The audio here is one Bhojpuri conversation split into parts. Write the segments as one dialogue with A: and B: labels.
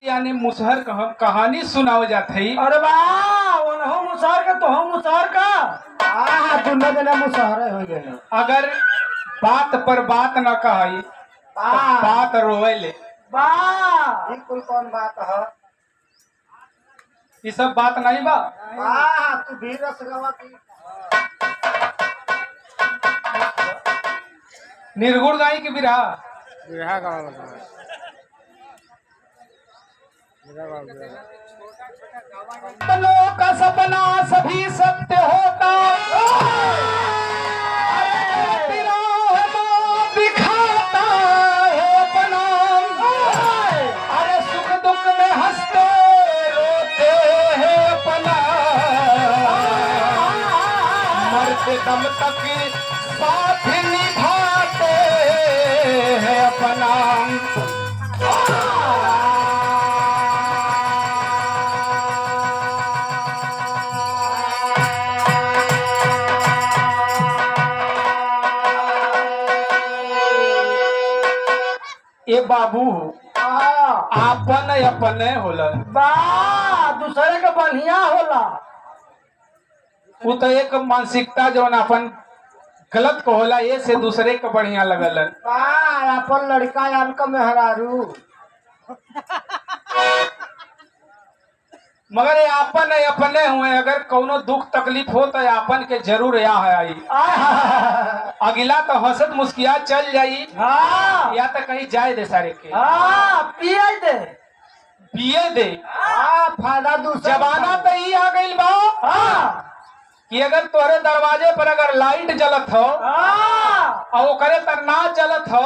A: यानी मुसहर कहानी सुनाओ जात है।
B: अरे वाह ओनहो मुसहर का तो हम मुसहर का दुनिया देना मुसहर हो गए।
A: अगर बात पर बात न कही तो बात रोवे ले।
B: वाह बिल्कुल कौन बात है।
A: ये सब बात नहीं बा।
B: वाह तू भी रस गवा की
A: निर्गुण गाई की बिरहा
B: बिरहा गावा
A: सपनों का सपना सभी सत्य होता दिखाता है अपना। अरे सुख दुख में हंसते रोते हैं अपना। मरते दम तक साथ निभाते हैं अपना। ए बाबू आपन अपने होला।
B: वाह दूसरे का बढ़िया होला।
A: वो तो एक मानसिकता जो अपन गलत को होला ये से दूसरे का बढ़िया लगल।
B: वाह अपन लड़का यान का मेहरारू
A: मगर ये आपन अपने हुए अगर कोनो दुख तकलीफ हो तो आपन के जरूर यहाँ आई। अगला तो हंसत मुस्किया चल जाई।
B: हाँ
A: या तो कहीं जाए दे सारे के।
B: हाँ पिए दे
A: पिए दे।
B: हाँ फायदा दूसरा
A: जमाना तो ये आ गई बा
B: हाँ
A: कि अगर तोरे दरवाजे पर अगर लाइट जलत हो
B: हाँ
A: और ओकरे तर ना जलत हो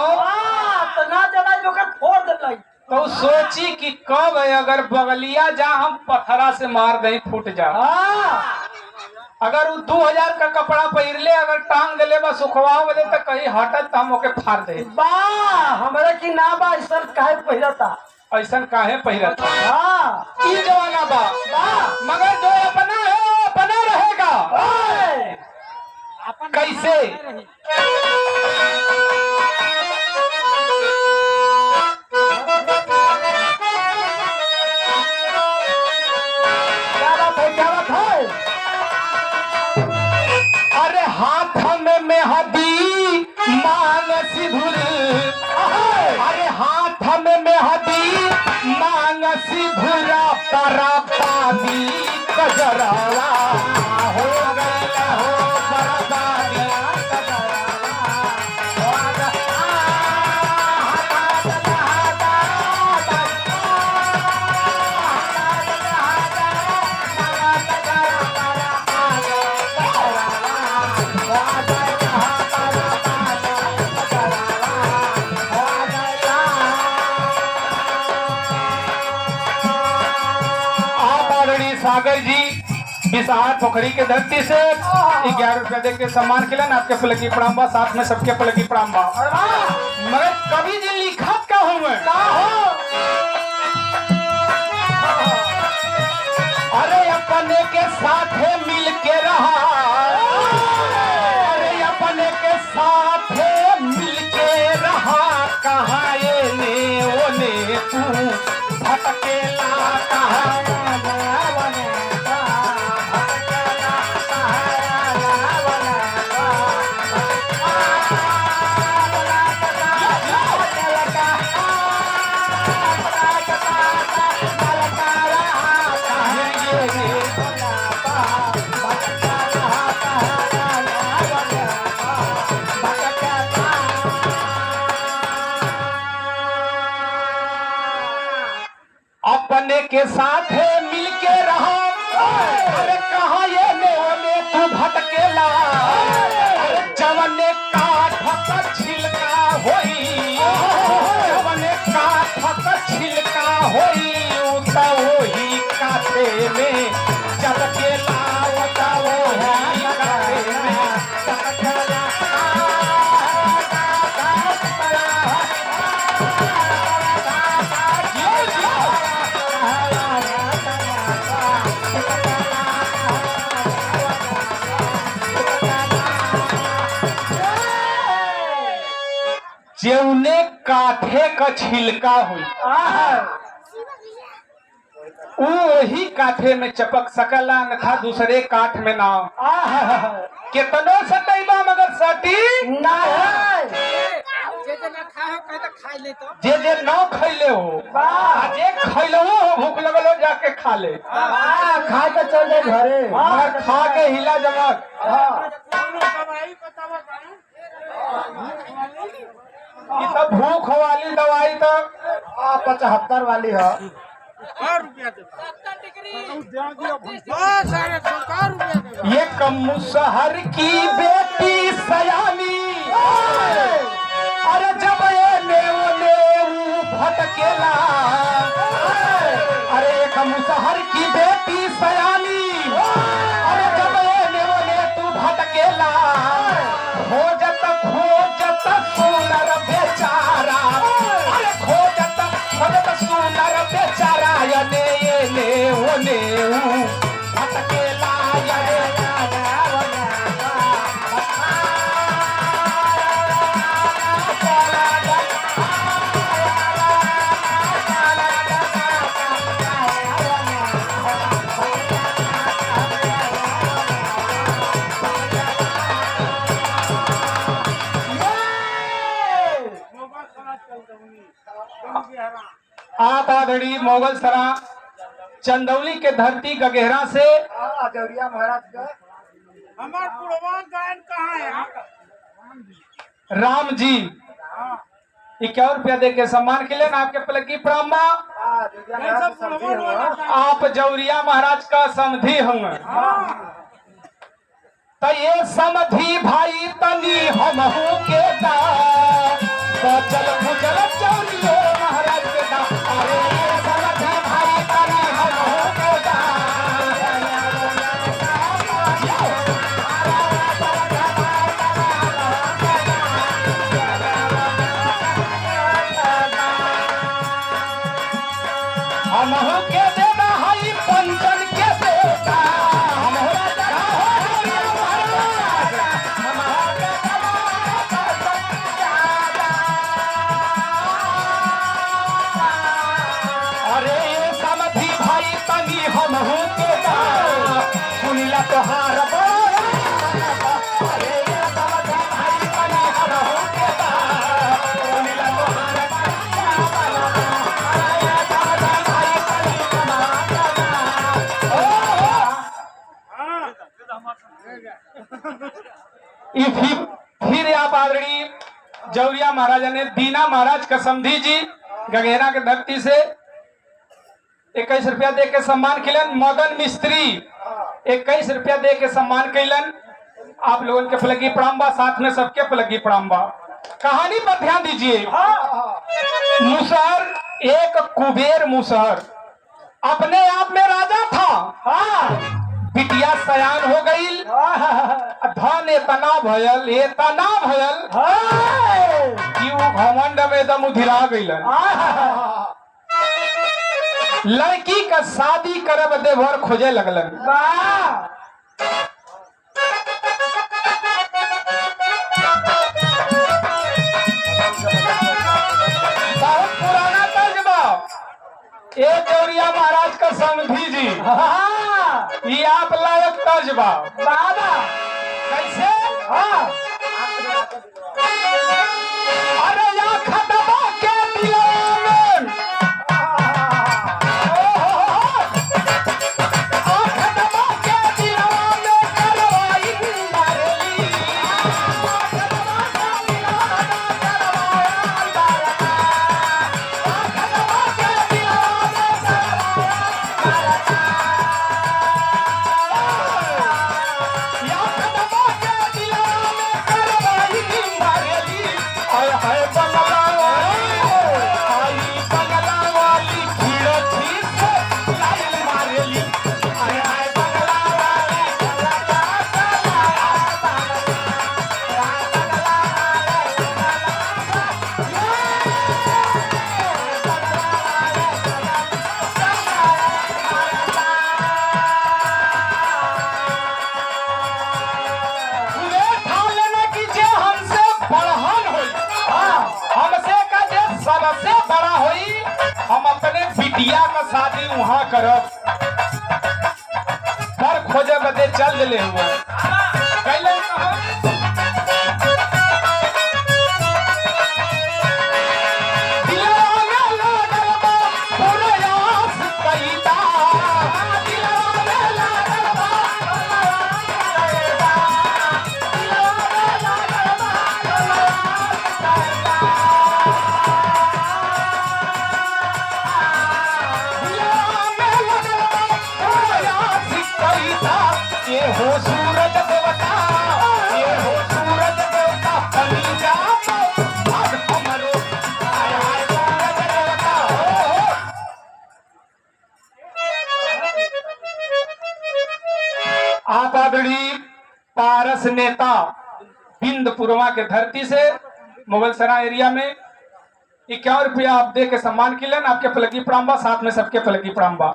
B: तो ना जला जो कर फोड़ दे
A: तो सोची कि कब अगर बगलिया जा हम पत्थरा से मार दे फूट जा। अगर वो 2000 का कपड़ा पहिरले अगर टांग दिले बस सुखवाओ बदे तो कहीं हटत तो हम ओके फाड़ दे।
B: हमारे की ना बा ऐसा काहे पहिरता
A: ऐसा काहे पहिरत
B: हाँ
A: ई जवाना बा। मगर जो अपना है वो अपना रहेगा। कैसे
B: क्या बात है।
A: अरे हाथ में मेहदी मांग सिंदूर। अरे हाथ में मेहदी मांग सिंदूरा परा पादी कजरावा हो गया हो बर्बादी सागर जी बिसार पोखरी के धरती से 11 रुपया दे के सम्मान के आपके पलकी प्रणाम बा। साथ में सबके पलकी प्रणाम बा। मगर कभी जी लिखत का हूँ मैं अरे अपने के साथ मिल के रहा। अरे अपने के साथ मिल के रहा। कहाँ ये ने ओने तू भटकेला कहाँ अपने के साथ मिल के रहा। अरे कहाँ ये मोले तू भटकेला। अरे जवने काठ का छिलका होई जवने काठ का छिलका होई उता वही काठे में चलकेला उता वही काठे में चलकेला। जौने काठे का छिलका हुई वो वही काठे में चपक सकला न था दूसरे काठ में ना कितनो सटैबा मगर सटी
B: ना है
A: जे जे न खैले हो आ जे खैलो हो भूख लगल हो जाके खा ले
B: खा के चल जाए घरे
A: मगर खा के हिला जमक ई तो भूख वाली दवाई तो
B: 75 वाली है
A: ये कम्मू शहर की बेटी सयानी अरे जब ये नेऊ भटकेला अरे ये कम्मू शहर की बेटी सयानी अरे जब ये नेऊ तू भटकेला खोजत सुनर बेचारा अरे खोजत सुनर बेचारा ये नेऊ भटकेला आप आदड़ी मोगल सरा चंदौली के धरती गगेहरा से
B: देवरिया महाराज का
C: हमार पुरवा गायन कहाँ है?
A: राम जी 51 रुपया दे के सम्मान के लिए आपके पलकी प्रामा
B: देवरिया महाराज का समझी हुआ
A: आप जौरिया महाराज का समधी होंगे तो ये समधी भाई तनी हमहू के दा तो चल भुजल जौरियो महाराज के दा अरे ये समधी भाई तनी हमहू के दा हमहू के देना हई पंचन के बेटा हमरा जगह हो गया महाराज हमरा अरे ये समधी भाई तनी हमहू के दा सुनिला तोहार अरे ये समधी भाई तनी हमहू के दा सुनिला तोहार फिर आप आदरणीय जौरिया महाराजा ने दीना महाराज का समधी जी गगेरा के धरती से 21 रुपया दे के सम्मान किलन मदन मिस्त्री 21 रुपया दे के सम्मान कैलन आप लोगों के पलगी प्रणाम साथ में सबके पलगी प्रणाम कहानी पर ध्यान दीजिए मुसहर एक कुबेर मुसहर अपने आप में राजा था बिटिया सयान हो गई धन इतना भयल कि वो घमंड में एकदम उधिरा गई लड़की का शादी करब देवर खोजे लगलन बहुत पुराना तर्जबा ये जौरिया महाराज का समधी जी ये आप लायक तर्जबा बाबा कैसे अरे या खतबा के दिलों में खतबा के दिलों में करवाई मारली है बनवा शादी वहां करब पर खोजे बदे चल दिले हुआ कैलन कहो पारस नेता बिंदपुरवा के धरती से मुगल सराय एरिया में 51 रुपया आप दे के सम्मान किलन आपके पलकी प्राम्बा साथ में सबके पलकी प्राम्बा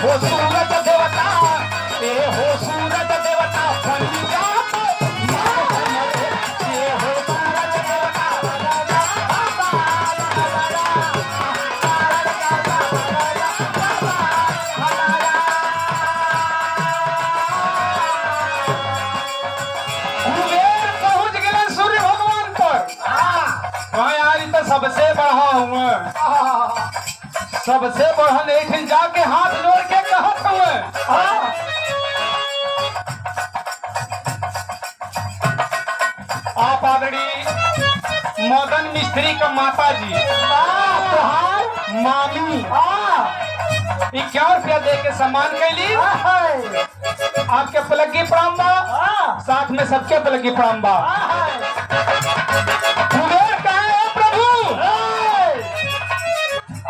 A: हो सूरज देवता हो सूरज देवता पहुंच गए सूर्य भगवान पर यार तो सबसे बढ़ा हुआ सबसे बढ़न एक जाके हाथ जोड़ के कहत हुए आप आदरणीय मदन मिस्त्री का माता जी मामी 51 रुपया दे के सम्मान कैली आपके पलगी प्राम्बा साथ में सबके पलगी प्राम्बा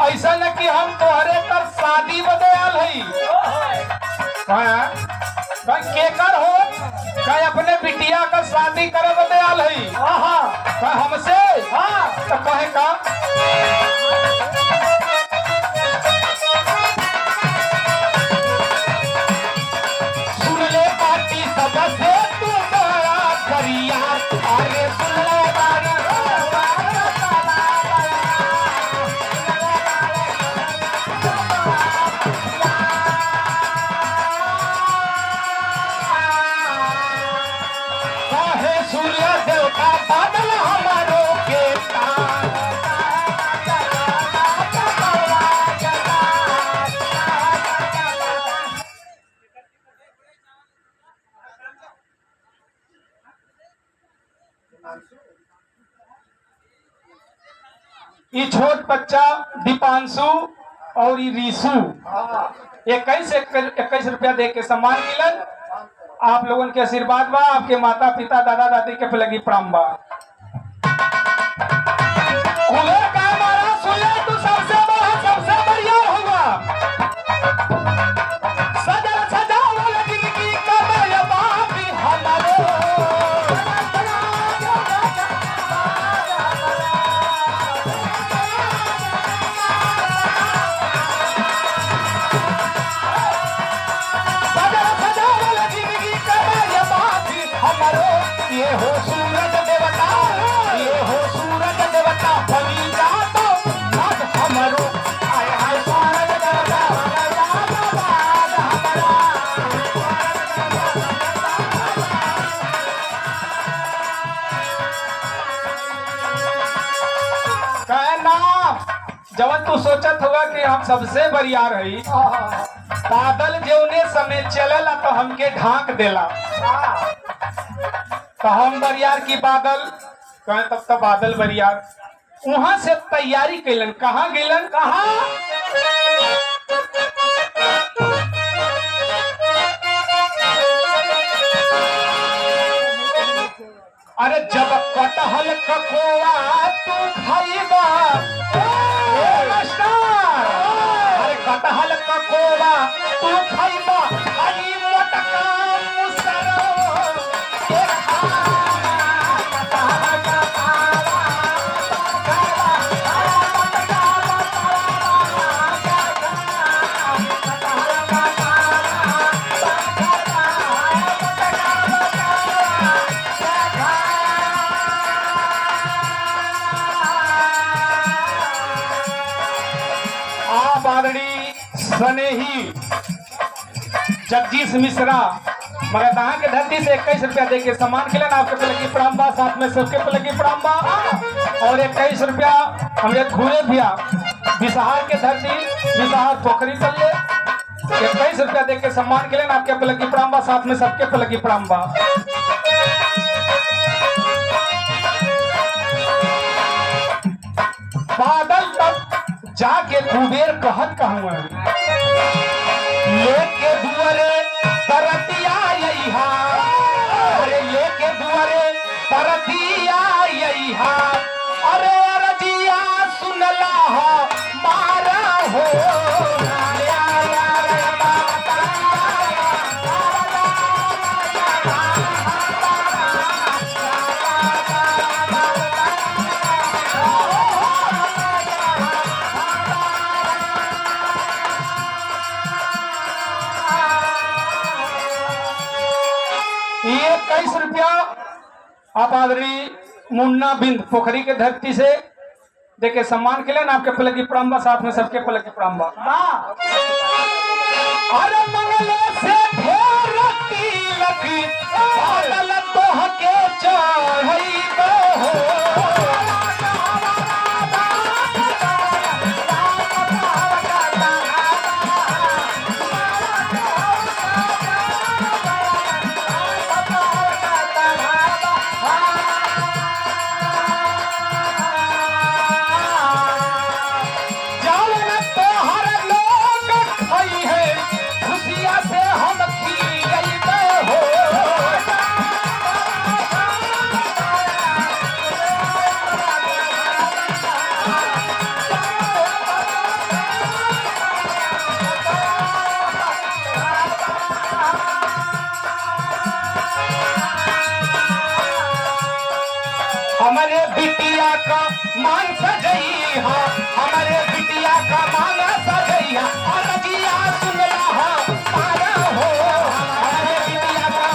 A: ऐसा न कि हम तोहरे तर शादी बदे आल हई केकर हो कहीं अपने बिटिया का शादी करे बदे आल हई हमसे तो कहे का सुन ले पार्टी सबसे तू बड़ा करिया अरे सुन ले ये छोट बच्चा दीपांशु और ये रीशु 21 रुपया दे के सम्मान मिलन आप लोगों के आशीर्वाद बा आपके माता पिता दादा दादी के लगी प्राम्बा तू सबसे बड़ा सबसे बढ़िया होगा सजा सजा वाला जिंदगी का बाबी हमारे ये हो सूरज देवता ये हो सूरज देवता बनी जा तो मत हमरो आय हाय सूरज देवता कहना जब तू सोचत होगा कि हम सबसे बढ़िया रही बादल जौने समय चलेला तो हमके ढांक देला तो हम बरियार की बादल कहें तब तक बादल बरियार वहां से तैयारी कैलन कहाँ गेलन कहाँ अरे जब कटहल ककोआ तू खाइबा अरे कटहल ककोआ तू खाइबा खाई मोटका जगदीश मिश्रा मगर दहा के धरती से 21 रुपया दे के सम्मान के लिए आपके पे लगी प्रणाम, साथ में सबके पे लगी प्रणाम। और 21 रुपया हमें घूरे भैया बिसहार के धरती बिसहार पोखरी तल्ले 21 रुपया दे के सम्मान के लिए आपके पे लगी प्रणाम, साथ में सबके पे लगी प्रणाम। बादल तक जाके कुबेर कहत कहूँ लेके दुआरे तरतिया यहा, अरे लेके दुआरे तरतिया यहा, अरे अरजिया सुनला हो मारा हो ये 21 रुपया आप आदरणीय मुन्ना बिंद पोखरी के धरती से देखे सम्मान के लिए ना आपके पलक की प्रणाम, साथ में सबके पलक की प्रणाम। अरे मंगले से ढेर तिलक बादल तोहके चढ़इबो हो, हमारे बिटिया का मान सजैया, हमारे बिटिया का मान सजैया, अरजिया सुनला हो मारा हो, हमारे बिटिया का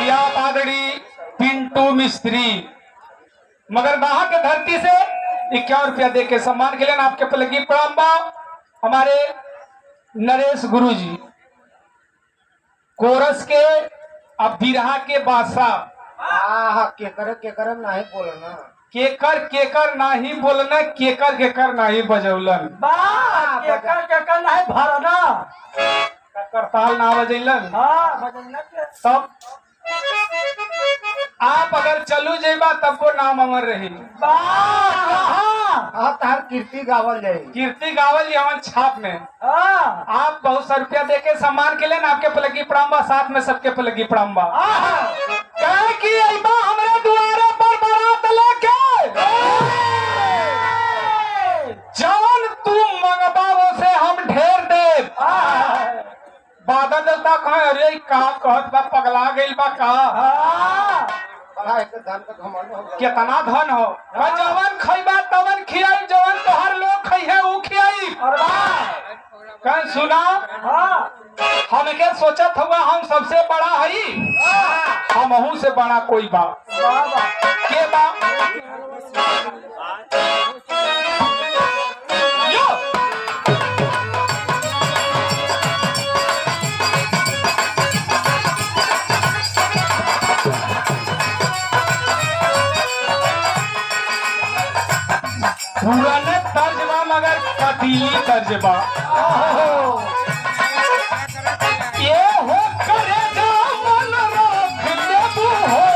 A: या आदरणीय पिंटू मिस्त्री मगर दहा के धरती से 51 रुपया दे के सम्मान के लिए आपके पे लगी प्रणाम। हमारे नरेश गुरुजी कोरस के अब बिरहा के बादशाह
B: केकर नहीं बोलना,
A: केकर नाही बोलना, केकर नाही बजौलन,
B: केकर नहीं भरना,
A: करताल ना बजैलन। तब आप अगर चलू जेबा तब को नाम अमर रही,
B: तार कीर्ति गावल जाए,
A: कीर्ति गावल यमन छाप में। आप बहुत सा रुपया दे के सम्मान के लिए आपके पलगी प्रणाम, साथ में सबके पलगी प्रणाम। कहे कि अइबा हमरे दुआरे पर बारात लेके, जवन तू मंगबा वो से हम ढेर दे। बादल देवता कहे अरे का कहत बा, पगला गइल बा का, कितना धन हो, जवन खइबा तवन खियाई, जवन तोहर लोग खइहे ऊ खियाई। कहीं सुना हमके सोचत हुआ हम सबसे बड़ा हई, हमहू से बड़ा कोई बा के बा पुराने तर्जमा मगर कटीली तर्जमा ये हो करे जो मन रोक लेबू हो,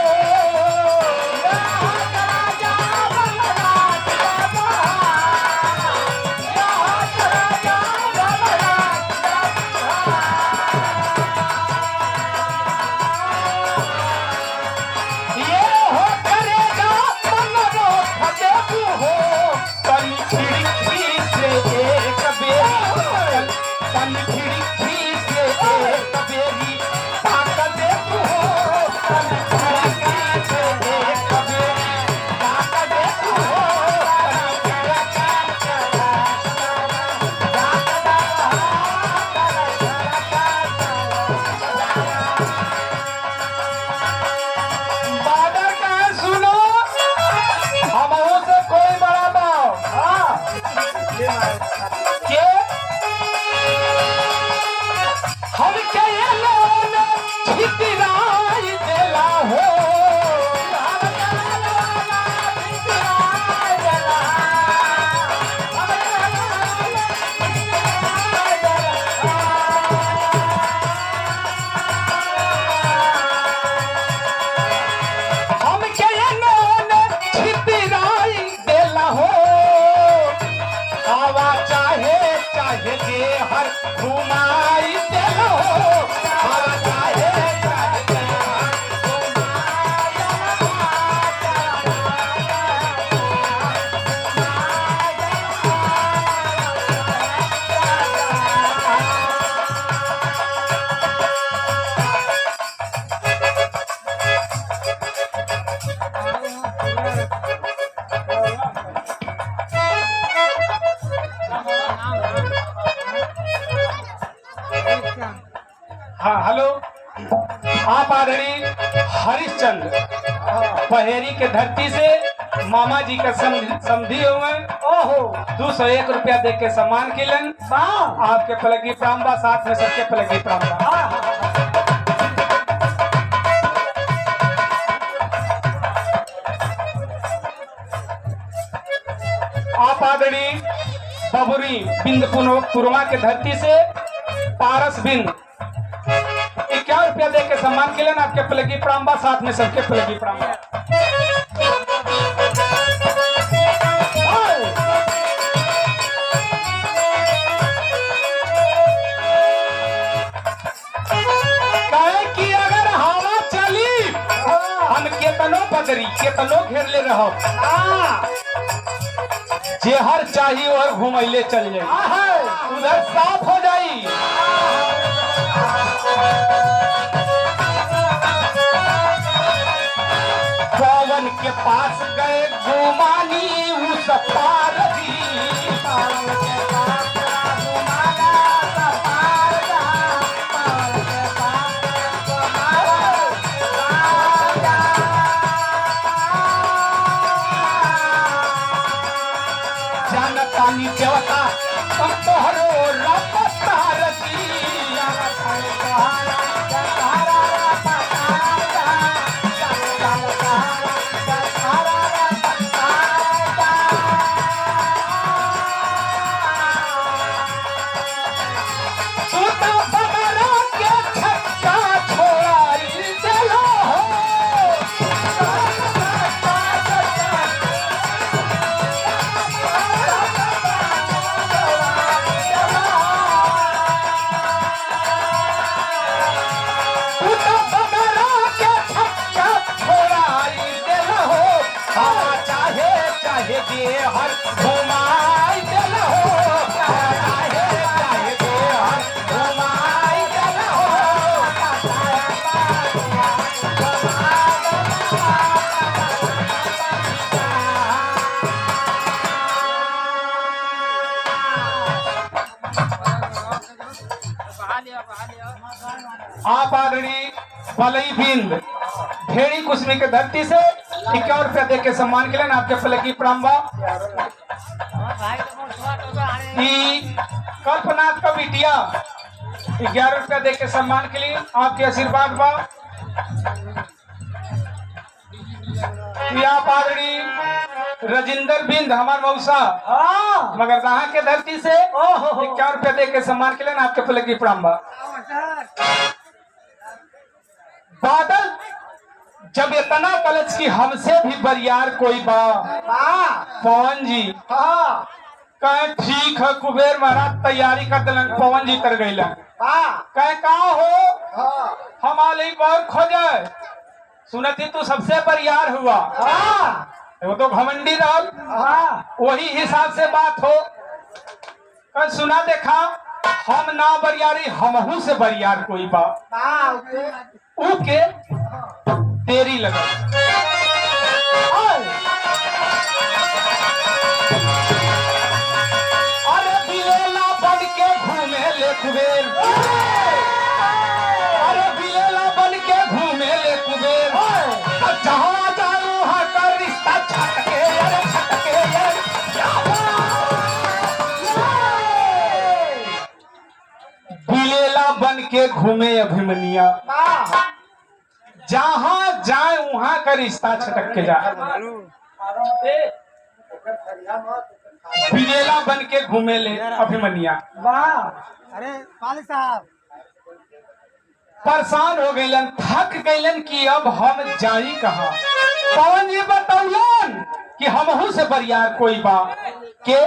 A: ये हो करे जो मन रोक लेबू हो, खिड़की से एक बेर घुमाई देलो हवा चाहे हाँ हेलो, आप आदरणीय हरिश्चंद्र पहेरी के धरती से मामा जी का समझी हुए।
B: ओहो
A: 201 रुपया दे के सम्मान किलन।
B: वाह
A: आपके पलगी प्राम्बा, साथ में सबके पलगी प्राम्बा। आप आदरणीय बबुरी बिंद पुरमा के धरती से पारस बिंद 51 रुपया दे के सम्मान किलन। आपके पलगी प्राम्बा, साथ में सबके पलगी प्राम्बा। कहे कि अगर हवा चली हम केतनो बदरी केतनो घेर ले रहो, जे हर चाहिए और घुमैले चल जाए, उधर साफ हो जाई। पवन के पास गए घुमानी उस पार दी। जानतानी देवता हम तोहरो रफ्तार दी। तू तो बगरा के छक्का छोड़ाई देलो तू तो बगरा के छक्का छोड़ाई देलो हवा चाहे चाहे दे हर घुमाई देलो चाहे चाहे दे हर घुमाई देलो। आप आदरणीय बलई बिंद भेड़ी कुश्मी के धरती से 51 रुपया दे के सम्मान के लिए आपके पलकी प्राम्बा। कल्पनाथ का बिटिया 11 रुपया दे के सम्मान के लिए आपके आशीर्वाद बा। आप आदरणीय रजिंदर बिंद हमार मौसा मगरदाहा के धरती से 51 रुपया दे के सम्मान के लिए आपके पलकी प्राम्बा। बादल जब इतना कलच की हमसे भी बरियार कोई बा पवन जी कहे ठीक है कुबेर महाराज तैयारी कर दिलन। पवन जी तर गई कहे का हो हमारे बहुत खोजे सुनती तू सबसे बरियार हुआ। वो तो घमंडी रहा, वही हिसाब से बात हो। कहे सुना देखा हम ना बरियारी हमहू से बरियार कोई बा उके तेरी लगा। अरे बिलेला बन के घूमे ले कुबेर, अरे बिलेला बन के घूमे ले कुबेर, जहाँ जाऊँ वहाँ का रिश्ता छटके अरे छटके बिलेला बन के घूमे अभिमनिया, जहाँ जाए वहां का रिश्ता छटक के जा। बिलेला बन के घूमे ले अभिमनिया।
B: वाह अरे पाली साहब
A: परेशान हो गईलन, थक गईलन कि अब हम जाई कहाँ। पवन जी बतौलन कि हमहू से बरियार कोई बा के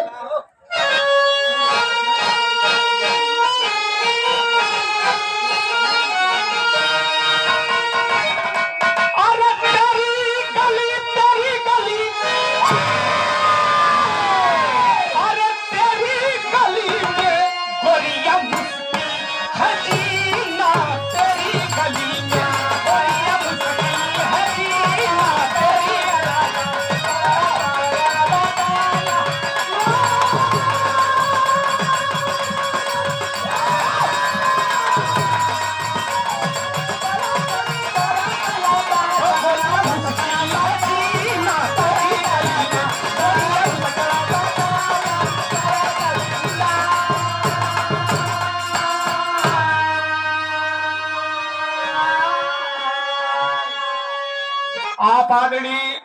A: आप आदरणीय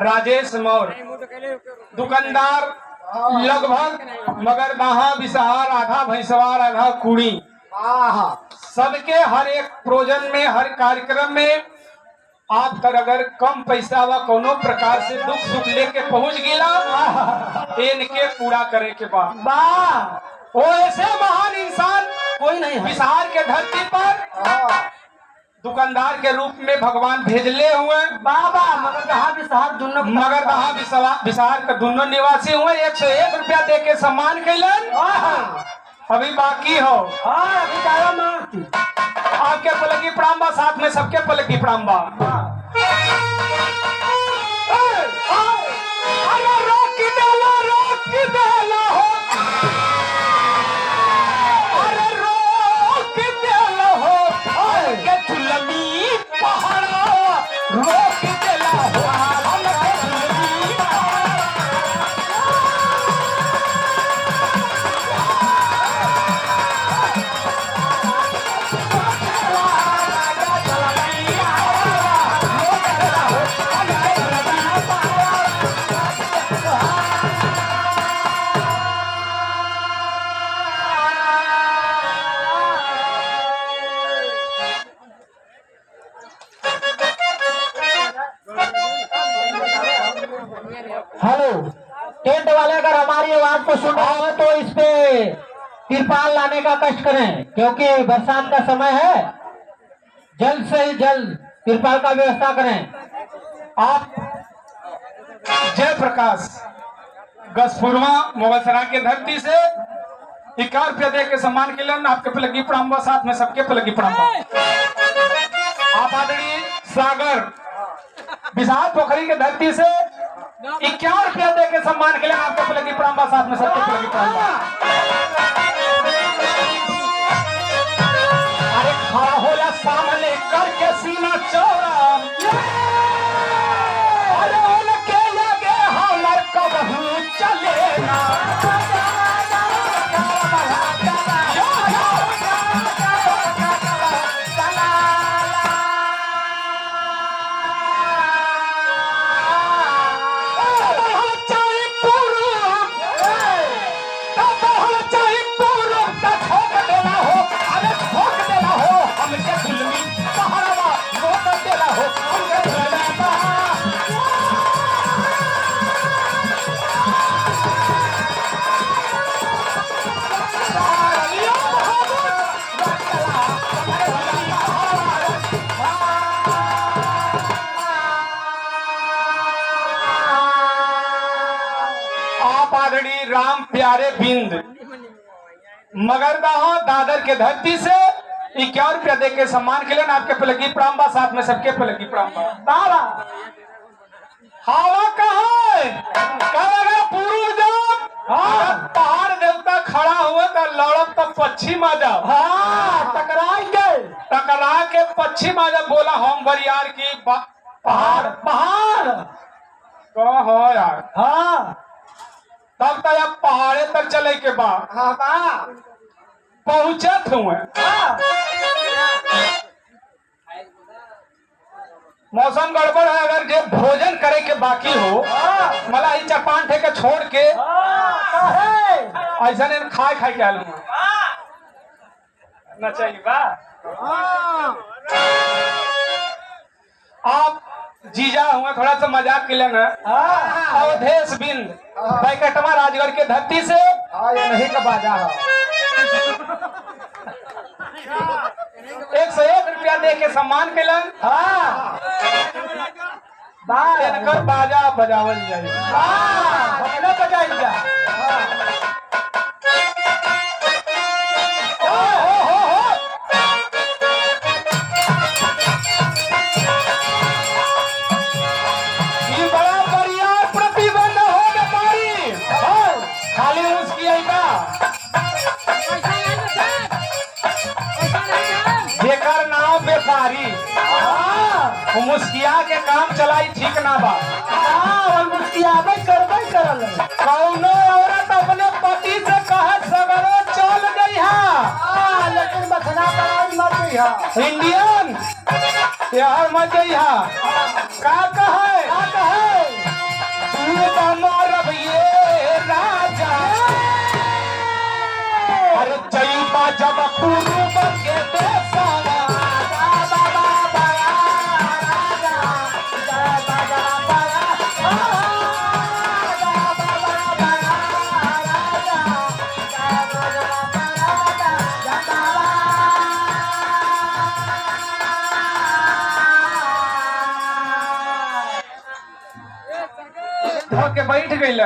A: राजेश मौर्य दुकानदार लगभग मगर दहा बिसहार आधा भैंसवार आधा कुड़ी सबके हर एक प्रोजन में हर कार्यक्रम में आप तर अगर कम पैसा व कोनो प्रकार से दुख सुख लेके पहुंच गिला इनके पूरा करे के बाद वो ऐसे महान इंसान
B: कोई नहीं है।
A: बिहार के धरती पर दुकानदार के रूप में भगवान भेजले हुए
B: बाबा मगर कहा बिहार दोनों
A: मगर दहा बिहार के दोनों निवासी हुए 101 रुपया दे के सम्मान कैलन अभी बाकी हो
B: अभी ज्यादा मांगती
A: आपके पलकी प्राम्बा साथ में सबके पलकी प्राम्बा अरे रोक देला हो अरे रोक देला हो के चुलमी पहाड़ा रोक देला हो हमके चुलमी
B: हेलो टेंट वाले अगर हमारी आवाज को सुन रहे हो तो इस पे तिरपाल लाने का कष्ट करें क्योंकि बरसात का समय है। जल्द से जल्द तिरपाल का व्यवस्था करें।
A: आप जयप्रकाश गसपुरवा मुगलसराय के धरती से 51 रुपया दे के सम्मान के लिए आपके पलकी प्राम्बा साथ में सबके पलकी प्राम्बा आप आदरणीय सागर बिहार पोखरी के धरती से 51 रुपया दे के सम्मान के लिए आपके पलकी प्राम्बा साथ में सबके पलकी प्राम्बा अरे खड़ा होला सामने करके सीना चौड़ा अरे उनके लगे हमर कबहू चले ना आदरणीय राम प्यारे बिंद मगरदहा दादर के धरती से 51 रुपया दे के सम्मान के लिए आपके पलकी प्राम्बा साथ में सबके पलकी प्राम्बा बाबा हवा कहाँ है अगर पूर्व जाओ पहाड़ देवता खड़ा हुआ तो लड़ब तो पश्चिम आ जाओ टकरा के पश्चिम आ जाओ बोला हम बरियार की पहाड़
B: पहाड़
A: कहो यार
B: हाँ
A: तब तक अब पहाड़े तक चले के बाद पहुंचत हुए मौसम गड़बड़ है अगर जो भोजन करे के बाकी हो मला चपान ठे के छोड़ के ऐसा नहीं खाए खाए के आलूंगा ना चाहिए बा आप जीजा हुए थोड़ा सा मजाक के लिए ना अवधेश बिंद बैकटवा राजगढ़ के धरती से
B: नहीं का बाजा है
A: 101 रुपया दे के सम्मान मिलन इनकर बाजा बजावल जाए ये बड़ा बढ़िया प्रतिबंध हो गया पारी खाली उसकी जेकर नाम व्यापारी मुस्किया के काम चलाई ठीक ना बा कौनो औरत अपने पति से कहे सगरो चल गई है
B: लेकिन बथना मत
A: इंडियन यार मत जइहा का कहे तू तो मारब ये राजा अरे जइबा जब पूर्व के देशवा के बैठ गई।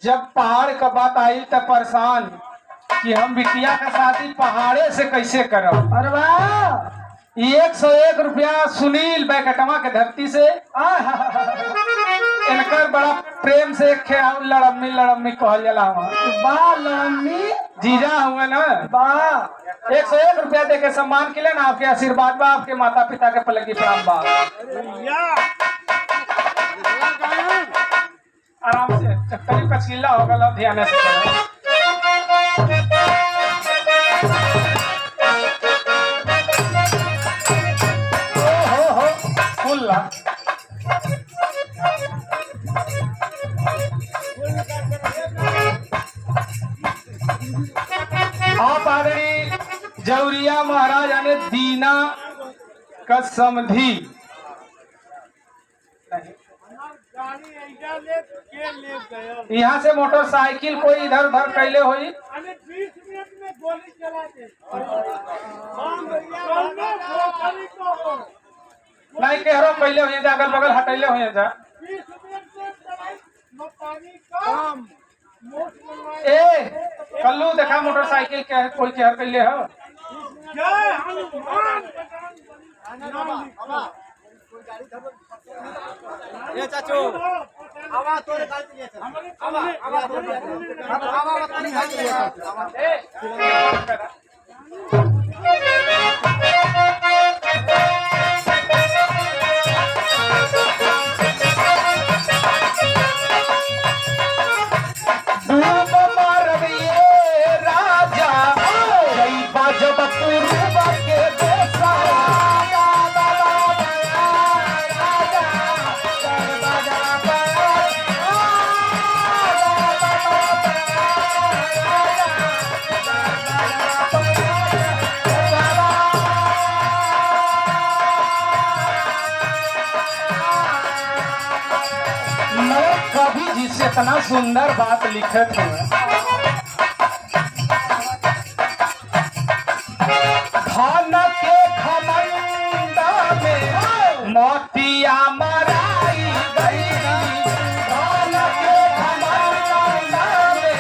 A: जब पहाड़ का बात आई तब परेशान कि हम बिटिया का शादी पहाड़े से कैसे करब।
B: अरे वाह
A: 101 रुपया सुनील बैकटवा के धरती से इनकर बड़ा प्रेम से लड़म्मी लड़म्मी कहल जाला।
B: वाह लड़म्मी
A: जीजा हुए ना
B: वाह
A: 101 रुपया दे के सम्मान के लिए ना आपके आशीर्वाद बा आपके माता पिता के पलकी प्रणाम बा। आराम से करीब कचकिल्ला हो गया ध्यान से करो। हो फुल ला आप आदरणीय जौरिया महाराज यानी दीना का समधी यहाँ से मोटरसाइकिल कोई इधर उधर कैले हुई
C: 20 मिनट में गोली चला दे
A: नहीं केहरो कैले हुई जा अगल बगल हटैले हुई जा
C: 20 मिनट में पानी कम
A: ए कल्लू देखा मोटरसाइकिल के कोई केहर कैले हो
C: जय हनुमान
D: ये चाचू आवा तोरे गाल पे आवा तोरे गाल पे
A: कभी जिससे इतना सुंदर बात लिखत है धान के खमंडा में मोतिया मराई गई धान के खमंडा में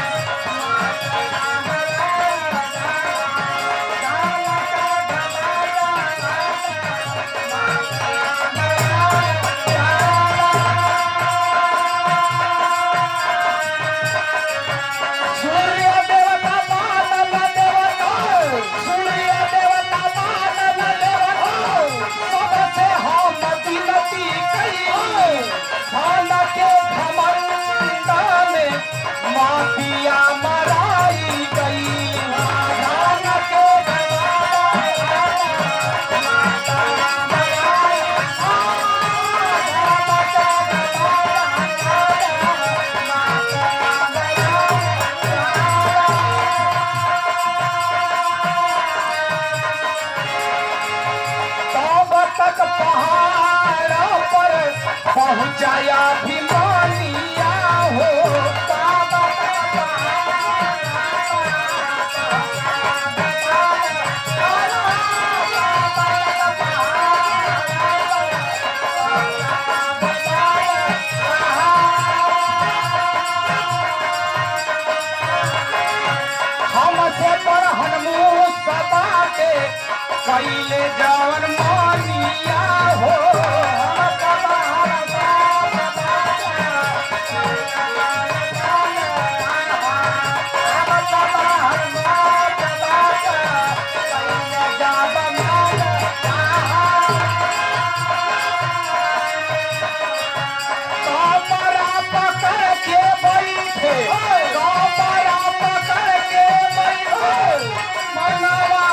A: पहुंचाया भिमानिया हो हमसे पर हनमू सदा के कैले जवन मानिया हो मनवा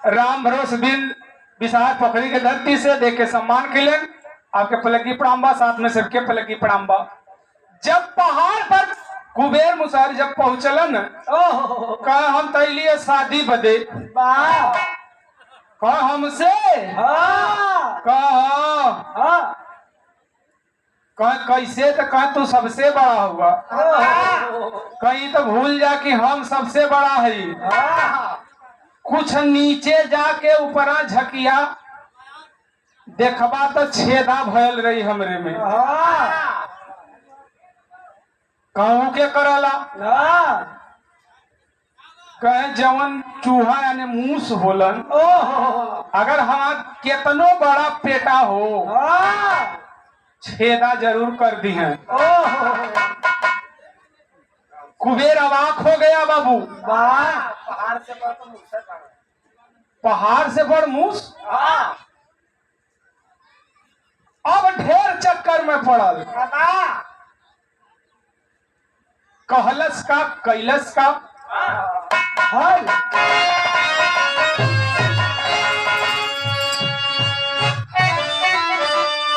A: राम भरोस बिंद विशाल पोखरी के धरती से देख के सम्मान किलन। आपके पलकी प्रणाम साथ में सबके पलकी प्रणाम। जब पहाड़ पर कुबेर मुसारी जब पहुंचलन कहा हम तैलिए शादी बदे कहा हमसे कहा कैसे तो कहा तू सबसे बड़ा हुआ कहीं तो भूल जा कि हम सबसे बड़ा है। कुछ नीचे जाके ऊपरा झकिया देखबा तो छेदा भयल रही हमरे में कहूँ के करला कहे जवन चूहा यानी मूस होलन अगर हमार केतनो बड़ा पेटा हो छेदा जरूर कर दी है। कुबेर अवाक हो गया बाबू। पहाड़ से बड़ मूस अब ढेर चक्कर में पड़ल। कहलस का कैलस का